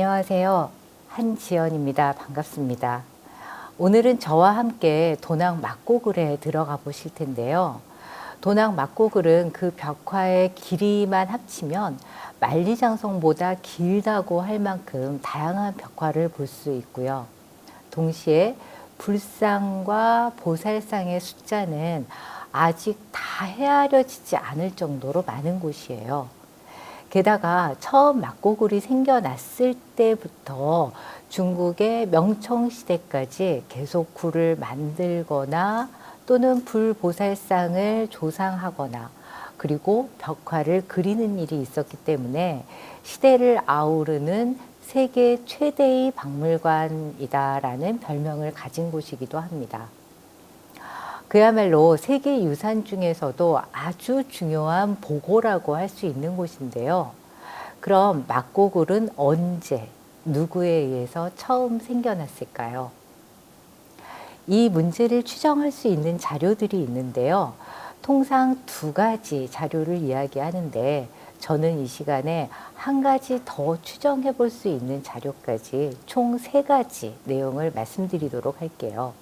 안녕하세요. 한지연입니다. 반갑습니다. 오늘은 저와 함께 도낭 막고글에 들어가 보실 텐데요. 도낭 막고글은 그 벽화의 길이만 합치면 만리장성보다 길다고 할 만큼 다양한 벽화를 볼 수 있고요. 동시에 불상과 보살상의 숫자는 아직 다 헤아려지지 않을 정도로 많은 곳이에요. 게다가 처음 막고글이 생겨났을 때부터 중국의 명청시대까지 계속 굴을 만들거나 또는 불보살상을 조상하거나 그리고 벽화를 그리는 일이 있었기 때문에 시대를 아우르는 세계 최대의 박물관이다라는 별명을 가진 곳이기도 합니다. 그야말로 세계유산 중에서도 아주 중요한 보고라고 할 수 있는 곳인데요. 그럼 막고글은 언제, 누구에 의해서 처음 생겨났을까요? 이 문제를 추정할 수 있는 자료들이 있는데요. 통상 두 가지 자료를 이야기하는데 저는 이 시간에 한 가지 더 추정해 볼 수 있는 자료까지 총 세 가지 내용을 말씀드리도록 할게요.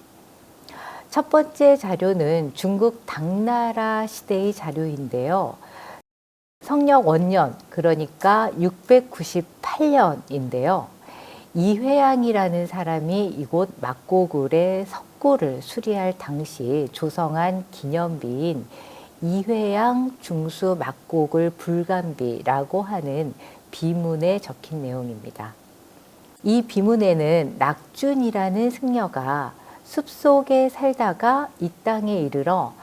첫 번째 자료는 중국 당나라 시대의 자료인데요. 성력 원년, 그러니까 698년인데요. 이회양이라는 사람이 이곳 막고글의 석굴을 수리할 당시 조성한 기념비인 이회양 중수 막고글 불감비라고 하는 비문에 적힌 내용입니다. 이 비문에는 낙준이라는 승려가 숲속에 살다가 이 땅에 이르러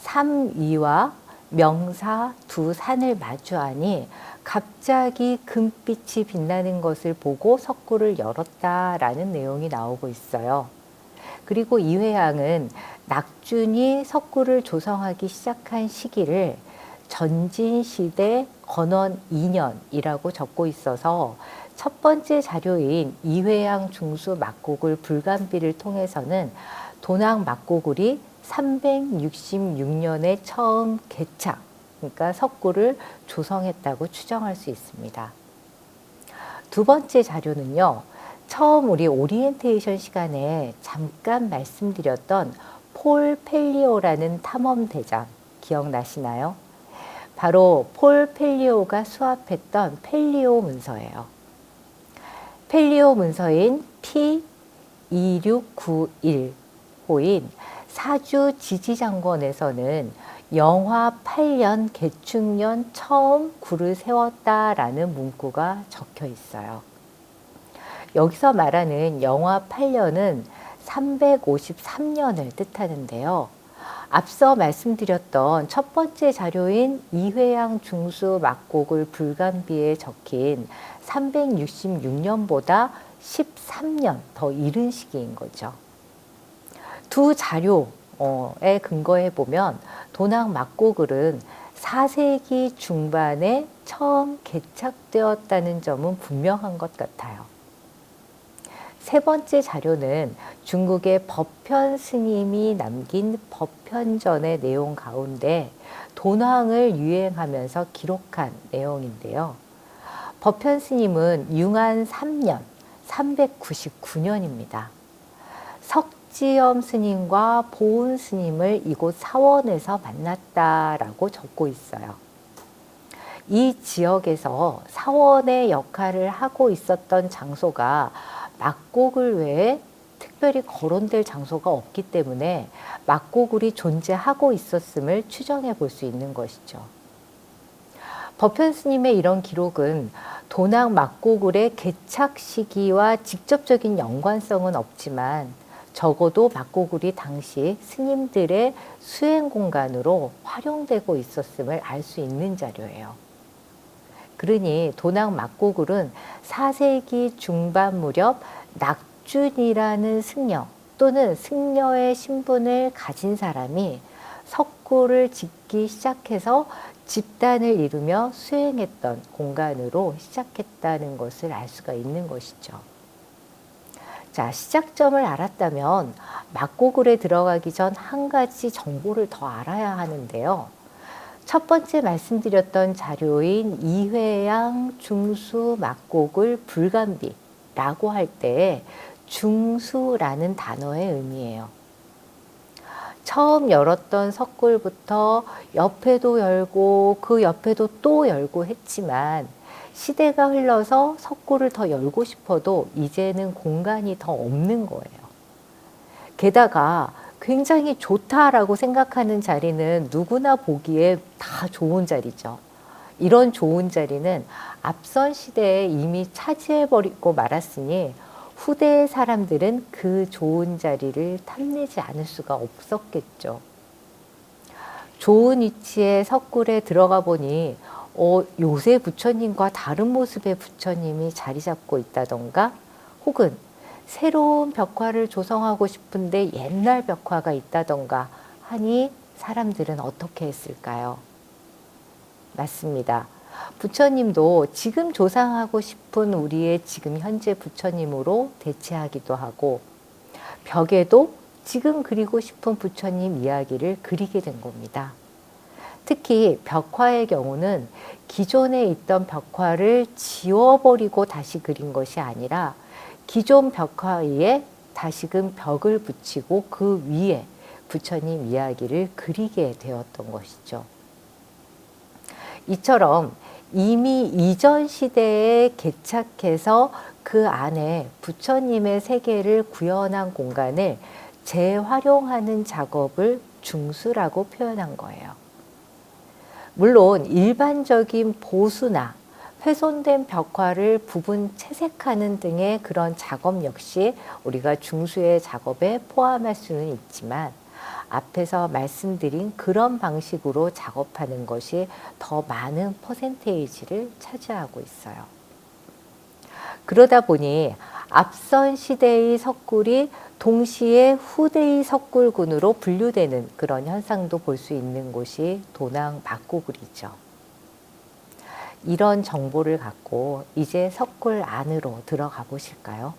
삼위와 명사 두 산을 마주하니 갑자기 금빛이 빛나는 것을 보고 석굴을 열었다라는 내용이 나오고 있어요. 그리고 이회양은 낙준이 석굴을 조성하기 시작한 시기를 전진시대 건원 2년이라고 적고 있어서 첫 번째 자료인 이회양 중수 막고글 불감비를 통해서는 도낭 막고글이 366년에 처음 개착, 그러니까 석굴을 조성했다고 추정할 수 있습니다. 두 번째 자료는요, 처음 우리 오리엔테이션 시간에 잠깐 말씀드렸던 폴 펠리오라는 탐험대장 기억나시나요? 바로 폴 펠리오가 수합했던 펠리오 문서예요. 펠리오 문서인 P2691호인 사주 지지장권에서는 영화 8년 개축년 처음 굴을 세웠다라는 문구가 적혀 있어요. 여기서 말하는 영화 8년은 353년을 뜻하는데요. 앞서 말씀드렸던 첫 번째 자료인 이회양 중수 막고글 불감비에 적힌 366년보다 13년 더 이른 시기인 거죠. 두 자료에 근거해 보면 도낭 막고글은 4세기 중반에 처음 개착되었다는 점은 분명한 것 같아요. 세 번째 자료는 중국의 법현 스님이 남긴 법현전의 내용 가운데 도낭을 유행하면서 기록한 내용인데요. 법현 스님은 융한 3년, 399년입니다. 석지엄 스님과 보은 스님을 이곳 사원에서 만났다라고 적고 있어요. 이 지역에서 사원의 역할을 하고 있었던 장소가 막고글 외에 특별히 거론될 장소가 없기 때문에 막고글이 존재하고 있었음을 추정해 볼 수 있는 것이죠. 법현 스님의 이런 기록은 도낭 막고글의 개착 시기와 직접적인 연관성은 없지만 적어도 막고글이 당시 스님들의 수행 공간으로 활용되고 있었음을 알 수 있는 자료예요. 그러니 도낭 막고글은 4세기 중반 무렵 낙준이라는 승려 또는 승려의 신분을 가진 사람이 석굴을 짓기 시작해서 집단을 이루며 수행했던 공간으로 시작했다는 것을 알 수가 있는 것이죠. 자, 시작점을 알았다면 막고글에 들어가기 전 한 가지 정보를 더 알아야 하는데요. 첫 번째 말씀드렸던 자료인 이회양 중수 막고글 불감비, 라고 할 때 중수라는 단어의 의미예요. 처음 열었던 석굴부터 옆에도 열고 그 옆에도 또 열고 했지만 시대가 흘러서 석굴을 더 열고 싶어도 이제는 공간이 더 없는 거예요. 게다가 굉장히 좋다라고 생각하는 자리는 누구나 보기에 다 좋은 자리죠. 이런 좋은 자리는 앞선 시대에 이미 차지해버리고 말았으니 후대의 사람들은 그 좋은 자리를 탐내지 않을 수가 없었겠죠. 좋은 위치에 석굴에 들어가 보니 요새 부처님과 다른 모습의 부처님이 자리 잡고 있다던가 혹은 새로운 벽화를 조성하고 싶은데 옛날 벽화가 있다던가 하니 사람들은 어떻게 했을까요? 맞습니다. 부처님도 지금 조상하고 싶은 우리의 지금 현재 부처님으로 대체하기도 하고 벽에도 지금 그리고 싶은 부처님 이야기를 그리게 된 겁니다. 특히 벽화의 경우는 기존에 있던 벽화를 지워버리고 다시 그린 것이 아니라 기존 벽화 위에 다시금 벽을 붙이고 그 위에 부처님 이야기를 그리게 되었던 것이죠. 이처럼 이미 이전 시대에 개착해서 그 안에 부처님의 세계를 구현한 공간을 재활용하는 작업을 중수라고 표현한 거예요. 물론 일반적인 보수나 훼손된 벽화를 부분 채색하는 등의 그런 작업 역시 우리가 중수의 작업에 포함할 수는 있지만 앞에서 말씀드린 그런 방식으로 작업하는 것이 더 많은 퍼센테이지를 차지하고 있어요. 그러다 보니 앞선 시대의 석굴이 동시에 후대의 석굴군으로 분류되는 그런 현상도 볼 수 있는 곳이 도낭 막고굴이죠. 이런 정보를 갖고 이제 석굴 안으로 들어가 보실까요?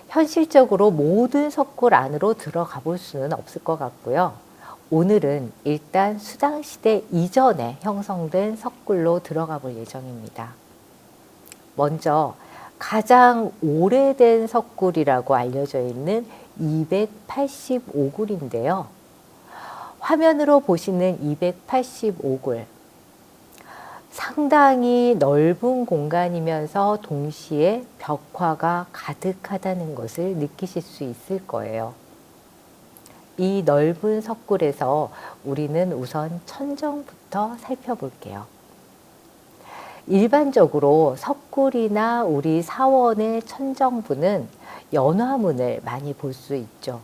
현실적으로 모든 석굴 안으로 들어가 볼 수는 없을 것 같고요. 오늘은 일단 수당시대 이전에 형성된 석굴로 들어가 볼 예정입니다. 먼저 가장 오래된 석굴이라고 알려져 있는 285굴인데요. 화면으로 보시는 285굴. 상당히 넓은 공간이면서 동시에 벽화가 가득하다는 것을 느끼실 수 있을 거예요. 이 넓은 석굴에서 우리는 우선 천정부터 살펴볼게요. 일반적으로 석굴이나 우리 사원의 천정부는 연화문을 많이 볼 수 있죠.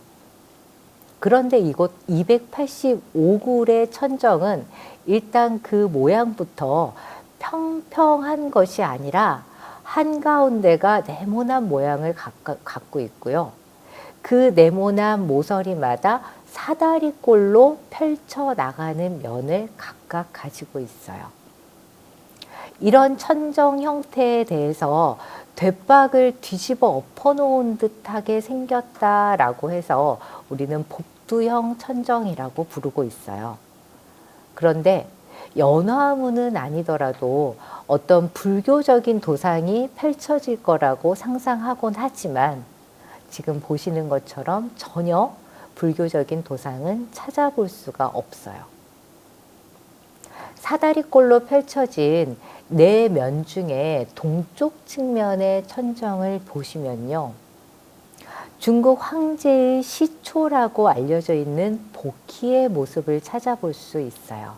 그런데 이곳 285굴의 천정은 일단 그 모양부터 평평한 것이 아니라 한가운데가 네모난 모양을 갖고 있고요. 그 네모난 모서리마다 사다리꼴로 펼쳐 나가는 면을 각각 가지고 있어요. 이런 천정 형태에 대해서 돛박을 뒤집어 엎어놓은 듯하게 생겼다라고 해서 우리는 복두형 천정이라고 부르고 있어요. 그런데 연화문은 아니더라도 어떤 불교적인 도상이 펼쳐질 거라고 상상하곤 하지만 지금 보시는 것처럼 전혀 불교적인 도상은 찾아볼 수가 없어요. 사다리꼴로 펼쳐진 네 면 중에 동쪽 측면의 천정을 보시면요. 중국 황제의 시초라고 알려져 있는 복희의 모습을 찾아볼 수 있어요.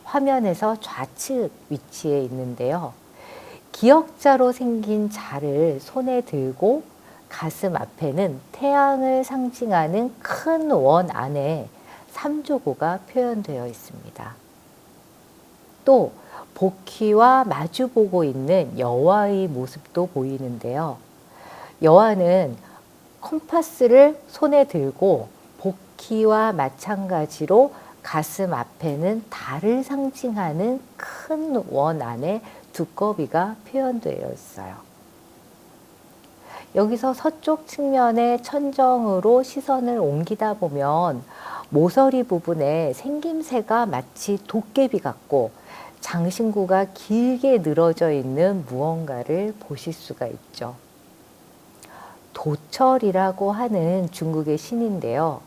화면에서 좌측 위치에 있는데요. 기역자로 생긴 자를 손에 들고 가슴 앞에는 태양을 상징하는 큰 원 안에 삼조고가 표현되어 있습니다. 또 복희와 마주보고 있는 여와의 모습도 보이는데요. 여와는 컴파스를 손에 들고 복희와 마찬가지로 가슴 앞에는 달을 상징하는 큰 원 안에 두꺼비가 표현되어 있어요. 여기서 서쪽 측면의 천정으로 시선을 옮기다 보면 모서리 부분에 생김새가 마치 도깨비 같고 장신구가 길게 늘어져 있는 무언가를 보실 수가 있죠. 도철이라고 하는 중국의 신인데요.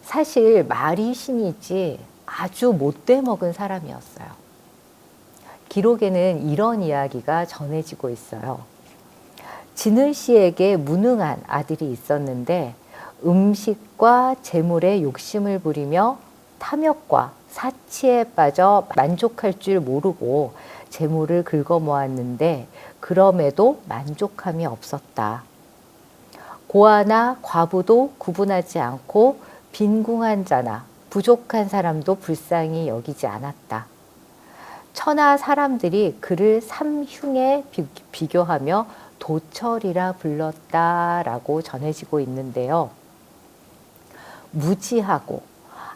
사실 말이 신이지 아주 못돼 먹은 사람이었어요. 기록에는 이런 이야기가 전해지고 있어요. 진을 씨에게 무능한 아들이 있었는데 음식과 재물에 욕심을 부리며 탐욕과 사치에 빠져 만족할 줄 모르고 재물을 긁어모았는데 그럼에도 만족함이 없었다. 고아나 과부도 구분하지 않고 빈궁한 자나 부족한 사람도 불쌍히 여기지 않았다. 천하 사람들이 그를 삼흉에 비교하며 도철이라 불렀다라고 전해지고 있는데요. 무지하고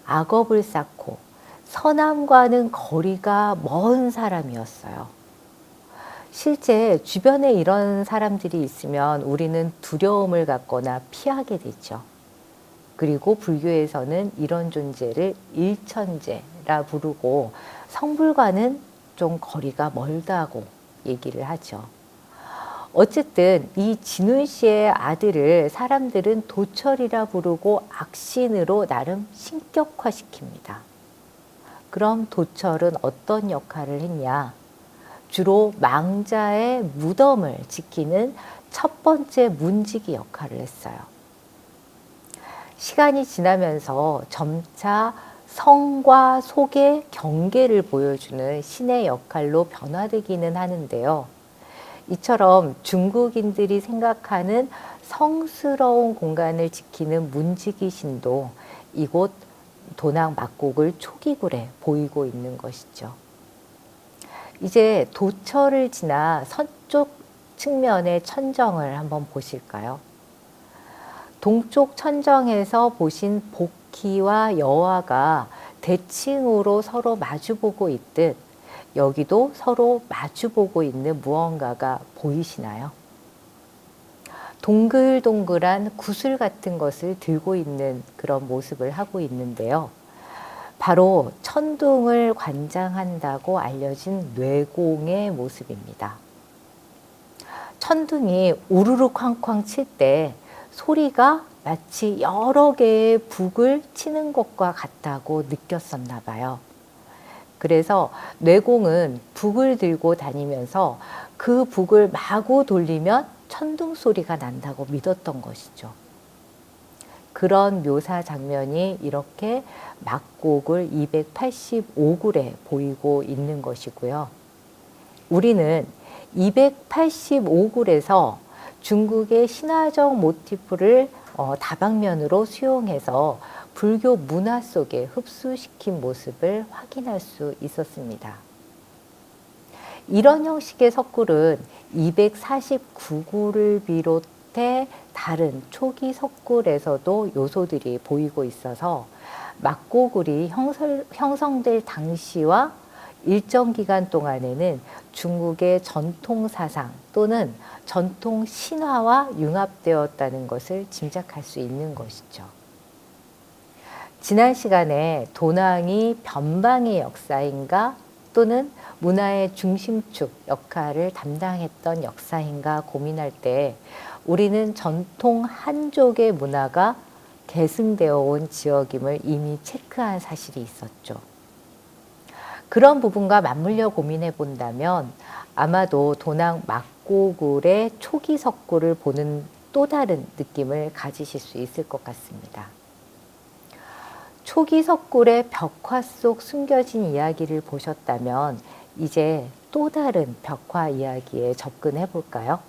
악업을 쌓고 선함과는 거리가 먼 사람이었어요. 실제 주변에 이런 사람들이 있으면 우리는 두려움을 갖거나 피하게 되죠. 그리고 불교에서는 이런 존재를 일천재라 부르고 성불과는 좀 거리가 멀다고 얘기를 하죠. 어쨌든 이 진훈 씨의 아들을 사람들은 도철이라 부르고 악신으로 나름 신격화시킵니다. 그럼 도철은 어떤 역할을 했냐? 주로 망자의 무덤을 지키는 첫 번째 문지기 역할을 했어요. 시간이 지나면서 점차 성과 속의 경계를 보여주는 신의 역할로 변화되기는 하는데요. 이처럼 중국인들이 생각하는 성스러운 공간을 지키는 문지기 신도 이곳 도낭 막곡을 초기굴에 보이고 있는 것이죠. 이제 도철을 지나 서쪽 측면의 천정을 한번 보실까요? 동쪽 천정에서 보신 복희와 여화가 대칭으로 서로 마주보고 있듯 여기도 서로 마주보고 있는 무언가가 보이시나요? 동글동글한 구슬 같은 것을 들고 있는 그런 모습을 하고 있는데요. 바로 천둥을 관장한다고 알려진 뇌공의 모습입니다. 천둥이 우르르 쾅쾅 칠 때 소리가 마치 여러 개의 북을 치는 것과 같다고 느꼈었나 봐요. 그래서 뇌공은 북을 들고 다니면서 그 북을 마구 돌리면 천둥 소리가 난다고 믿었던 것이죠. 그런 묘사 장면이 이렇게 막곡을 285굴에 보이고 있는 것이고요. 우리는 285굴에서 중국의 신화적 모티프를 다방면으로 수용해서 불교 문화 속에 흡수시킨 모습을 확인할 수 있었습니다. 이런 형식의 석굴은 249굴을 비롯해 다른 초기 석굴에서도 요소들이 보이고 있어서 막고굴이 형성될 당시와 일정 기간 동안에는 중국의 전통 사상 또는 전통 신화와 융합되었다는 것을 짐작할 수 있는 것이죠. 지난 시간에 도낭이 변방의 역사인가 또는 문화의 중심축 역할을 담당했던 역사인가 고민할 때 우리는 전통 한족의 문화가 계승되어 온 지역임을 이미 체크한 사실이 있었죠. 그런 부분과 맞물려 고민해 본다면 아마도 도낭 막고굴의 초기 석굴을 보는 또 다른 느낌을 가지실 수 있을 것 같습니다. 초기 석굴의 벽화 속 숨겨진 이야기를 보셨다면 이제 또 다른 벽화 이야기에 접근해 볼까요?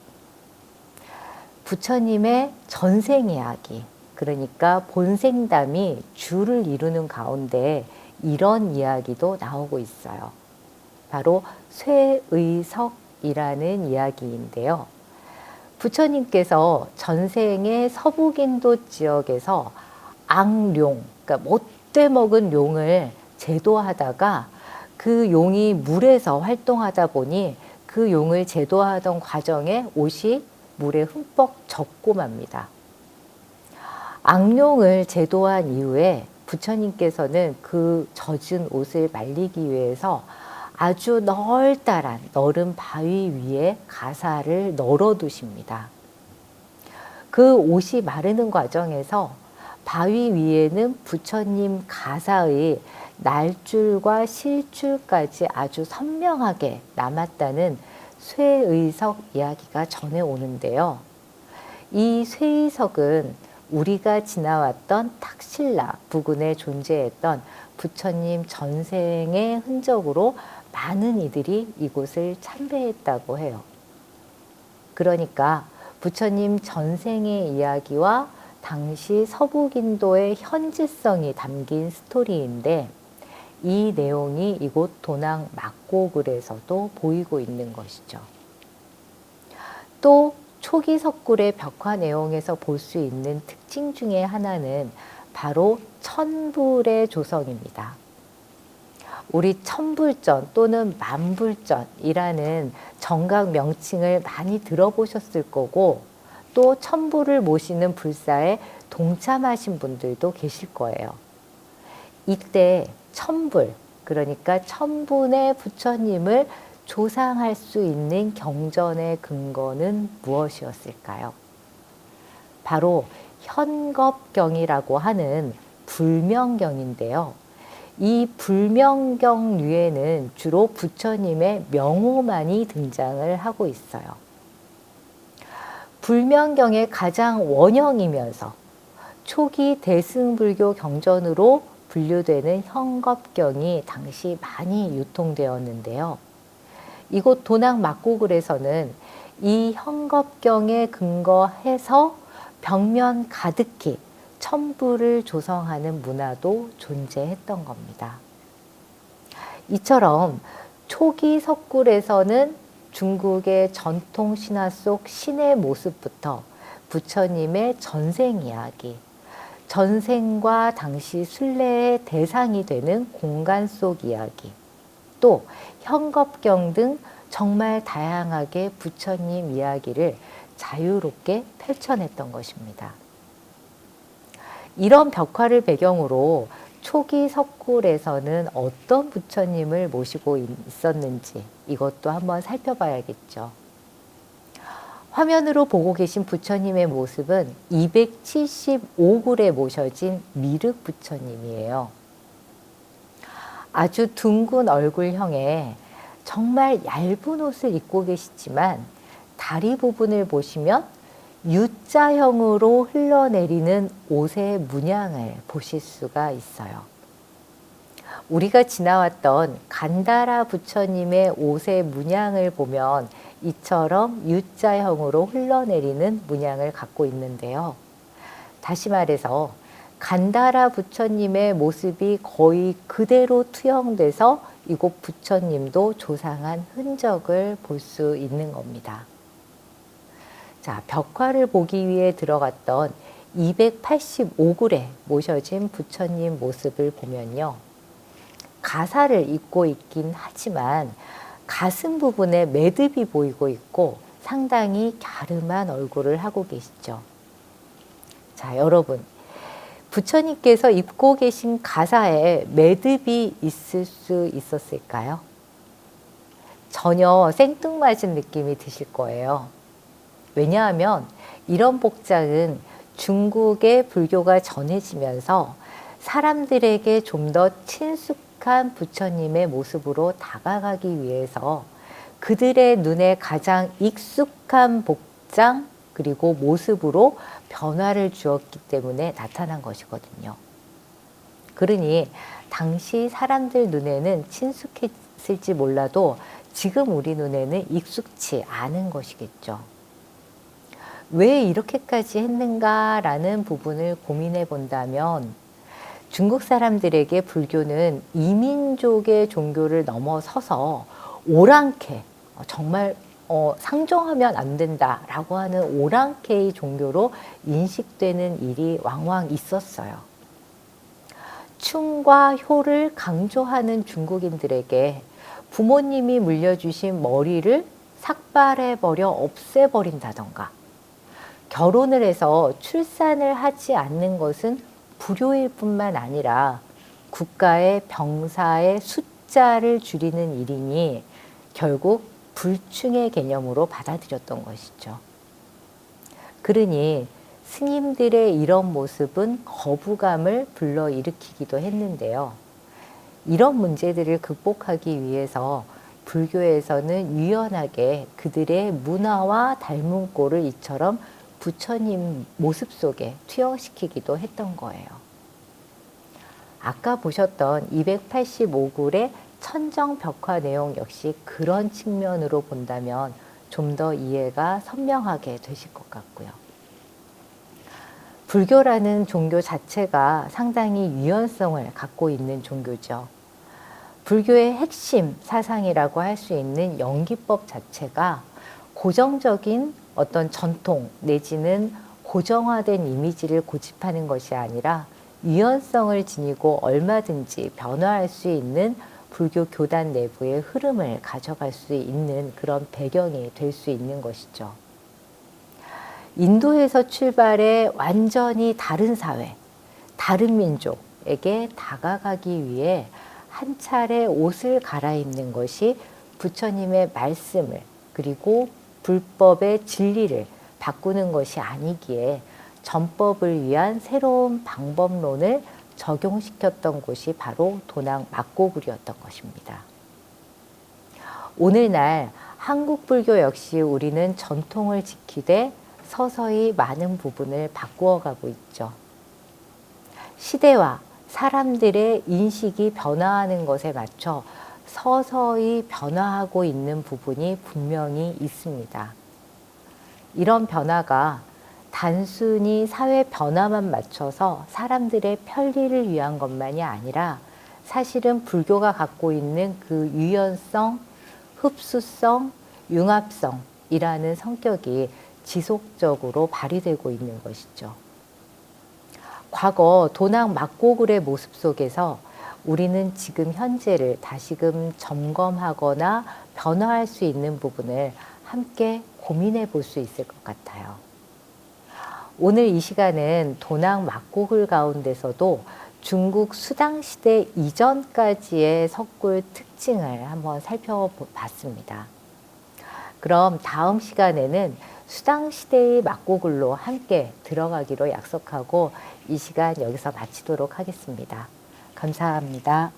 부처님의 전생 이야기, 그러니까 본생담이 주를 이루는 가운데 이런 이야기도 나오고 있어요. 바로 쇠의석이라는 이야기인데요. 부처님께서 전생의 서북인도 지역에서 악룡, 그러니까 못돼 먹은 용을 제도하다가 그 용이 물에서 활동하다 보니 그 용을 제도하던 과정에 옷이 물에 흠뻑 젖고 맙니다. 악룡을 제도한 이후에 부처님께서는 그 젖은 옷을 말리기 위해서 아주 널따란 너른 바위 위에 가사를 널어두십니다. 그 옷이 마르는 과정에서 바위 위에는 부처님 가사의 날줄과 실줄까지 아주 선명하게 남았다는 쇠의석 이야기가 전해오는데요. 이 쇠의석은 우리가 지나왔던 탁실라 부근에 존재했던 부처님 전생의 흔적으로 많은 이들이 이곳을 참배했다고 해요. 그러니까 부처님 전생의 이야기와 당시 서북인도의 현지성이 담긴 스토리인데 이 내용이 이곳 도낭 막고글에서도 보이고 있는 것이죠. 또 초기 석굴의 벽화 내용에서 볼 수 있는 특징 중에 하나는 바로 천불의 조성입니다. 우리 천불전 또는 만불전이라는 정각 명칭을 많이 들어보셨을 거고 또 천불을 모시는 불사에 동참하신 분들도 계실 거예요. 이때 천불, 그러니까 천분의 부처님을 조상할 수 있는 경전의 근거는 무엇이었을까요? 바로 현겁경이라고 하는 불명경인데요. 이 불명경류에는 주로 부처님의 명호만이 등장을 하고 있어요. 불명경의 가장 원형이면서 초기 대승불교 경전으로 분류되는 현겁경이 당시 많이 유통되었는데요. 이곳 도낭 막고글에서는 이 현겁경에 근거해서 벽면 가득히 천불을 조성하는 문화도 존재했던 겁니다. 이처럼 초기 석굴에서는 중국의 전통 신화 속 신의 모습부터 부처님의 전생 이야기, 전생과 당시 순례의 대상이 되는 공간 속 이야기, 또 현겁경 등 정말 다양하게 부처님 이야기를 자유롭게 펼쳐냈던 것입니다. 이런 벽화를 배경으로 초기 석굴에서는 어떤 부처님을 모시고 있었는지 이것도 한번 살펴봐야겠죠. 화면으로 보고 계신 부처님의 모습은 275굴에 모셔진 미륵 부처님이에요. 아주 둥근 얼굴형에 정말 얇은 옷을 입고 계시지만 다리 부분을 보시면 U자형으로 흘러내리는 옷의 문양을 보실 수가 있어요. 우리가 지나왔던 간다라 부처님의 옷의 문양을 보면 이처럼 U자형으로 흘러내리는 문양을 갖고 있는데요. 다시 말해서 간다라 부처님의 모습이 거의 그대로 투영돼서 이곳 부처님도 조상한 흔적을 볼 수 있는 겁니다. 자, 벽화를 보기 위해 들어갔던 285굴에 모셔진 부처님 모습을 보면요. 가사를 입고 있긴 하지만 가슴 부분에 매듭이 보이고 있고 상당히 갸름한 얼굴을 하고 계시죠. 자, 여러분. 부처님께서 입고 계신 가사에 매듭이 있을 수 있었을까요? 전혀 생뚱맞은 느낌이 드실 거예요. 왜냐하면 이런 복장은 중국의 불교가 전해지면서 사람들에게 좀 더 친숙한 부처님의 모습으로 다가가기 위해서 그들의 눈에 가장 익숙한 복장 그리고 모습으로 변화를 주었기 때문에 나타난 것이거든요. 그러니 당시 사람들 눈에는 친숙했을지 몰라도 지금 우리 눈에는 익숙치 않은 것이겠죠. 왜 이렇게까지 했는가라는 부분을 고민해 본다면 중국 사람들에게 불교는 이민족의 종교를 넘어서서 오랑캐, 정말 상종하면 안 된다라고 하는 오랑캐의 종교로 인식되는 일이 왕왕 있었어요. 충과 효를 강조하는 중국인들에게 부모님이 물려주신 머리를 삭발해버려 없애버린다던가 결혼을 해서 출산을 하지 않는 것은 불효일 뿐만 아니라 국가의 병사의 숫자 숫자를 줄이는 일이니 결국 불충의 개념으로 받아들였던 것이죠. 그러니 스님들의 이런 모습은 거부감을 불러일으키기도 했는데요. 이런 문제들을 극복하기 위해서 불교에서는 유연하게 그들의 문화와 닮은 꼴을 이처럼 부처님 모습 속에 투영시키기도 했던 거예요. 아까 보셨던 285글의 천정벽화 내용 역시 그런 측면으로 본다면 좀 더 이해가 선명하게 되실 것 같고요. 불교라는 종교 자체가 상당히 유연성을 갖고 있는 종교죠. 불교의 핵심 사상이라고 할 수 있는 연기법 자체가 고정적인 어떤 전통 내지는 고정화된 이미지를 고집하는 것이 아니라 유연성을 지니고 얼마든지 변화할 수 있는 불교 교단 내부의 흐름을 가져갈 수 있는 그런 배경이 될 수 있는 것이죠. 인도에서 출발해 완전히 다른 사회, 다른 민족에게 다가가기 위해 한 차례 옷을 갈아입는 것이 부처님의 말씀을 그리고 불법의 진리를 바꾸는 것이 아니기에 전법을 위한 새로운 방법론을 적용시켰던 곳이 바로 도낭 막고굴이었던 것입니다. 오늘날 한국 불교 역시 우리는 전통을 지키되 서서히 많은 부분을 바꾸어 가고 있죠. 시대와 사람들의 인식이 변화하는 것에 맞춰 서서히 변화하고 있는 부분이 분명히 있습니다. 이런 변화가 단순히 사회 변화만 맞춰서 사람들의 편리를 위한 것만이 아니라 사실은 불교가 갖고 있는 그 유연성, 흡수성, 융합성이라는 성격이 지속적으로 발휘되고 있는 것이죠. 과거 도낭 막고굴의 모습 속에서 우리는 지금 현재를 다시금 점검하거나 변화할 수 있는 부분을 함께 고민해 볼 수 있을 것 같아요. 오늘 이 시간은 도낭 막고굴 가운데서도 중국 수당시대 이전까지의 석굴 특징을 한번 살펴봤습니다. 그럼 다음 시간에는 수당시대의 막고굴로 함께 들어가기로 약속하고 이 시간 여기서 마치도록 하겠습니다. 감사합니다.